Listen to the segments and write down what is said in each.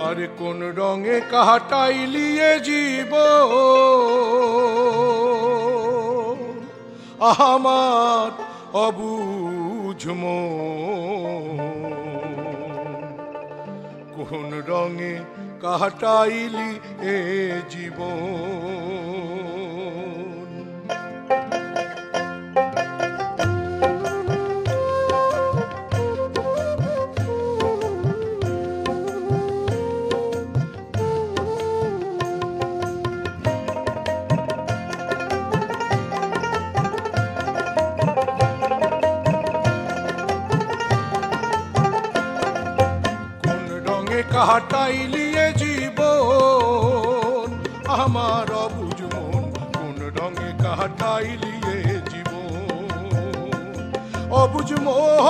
আর কোন রঙে কাটাইলিয়ে জীব আমার অবুঝ মন। কোন রঙে কাটাইলি এ জীবন। কাটাইলিয়ে জীবন আমার অবুঝ মন। কোন রঙে কাটাইলিয়ে জীবন অবুঝ মন।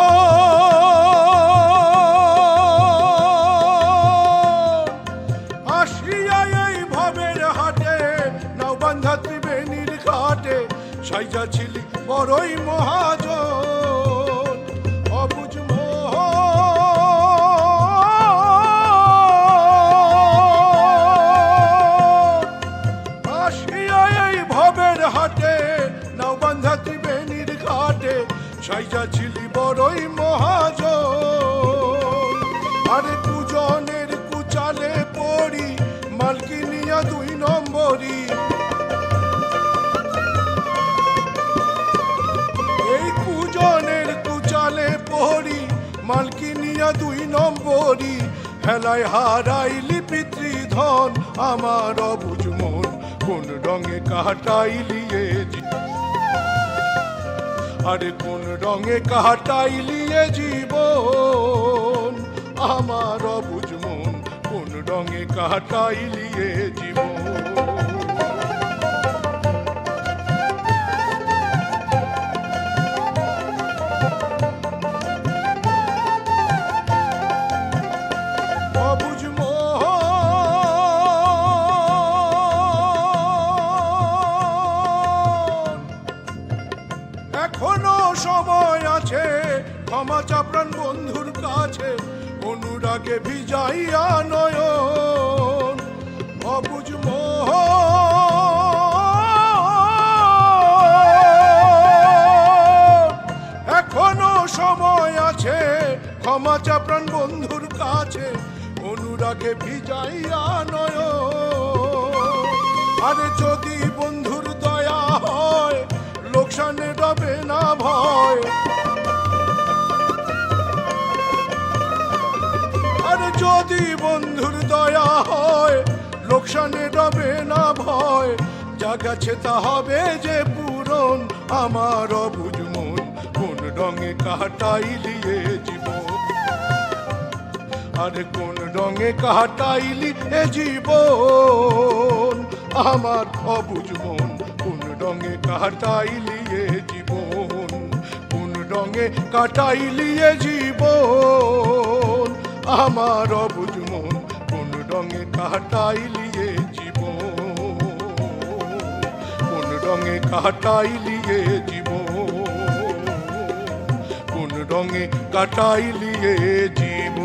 আসিয়া এই ভবের হাটে নাও বান্ধা ত্রিবেণীর ঘাটে সাইজা ছিলি বড়ই মহাজন অবুঝ মন। সাইজা ছিলি বড়ই মহাজন। আরে কুজনের কুচালে পড়ি মালকিনিয়া 2 নম্বরি। এই কুজনের কুচালে পড়ি মালকিনিয়া 2 নম্বরি। হেলায় হারাইলি পিতৃধন আমার অবুঝ মন। কোন রঙে কাটাইলিয়ে আরে কোন রঙে কাটাইলিয়ে জীবন আমার অবুঝ মন। কোন রঙে কাটাইলিয়ে জীবন। অবুঝ মন এখনো সময় আছে ক্ষমা চাপ্রাণ বন্ধুর কাছে অনুরাগে ভিজাইয়া নয়ন অবুঝ মন। এখনো সময় আছে ক্ষমা চাপ্রাণ বন্ধুর কাছে অনুরাগে ভিজাইয়া নয়ন। আরে যদি বন্ধুর দয়া হয় লোকসানে ডবে না ভয়। আরে যদি বন্ধুর দয়া হয় লোকসানে ডবে না ভয়। যা গেছে তা হবে যে পূরণ আমার অবুঝ মন। কোন রঙে কাটাইলিয়ে জীবন আরে কোন রঙে কাটাইলি এ জীবন আমার অবুঝ মন। কোন রঙে কাটাইলিয়ে জীবন কোন রঙে কাটাইলিয়ে জীবন আমার অবুঝ মন। কোন রঙে কাটাইলিয়ে জীবন কোন রঙে কাটাইলিয়ে জীবন কোন রঙে কাটাইলিয়ে জীবন।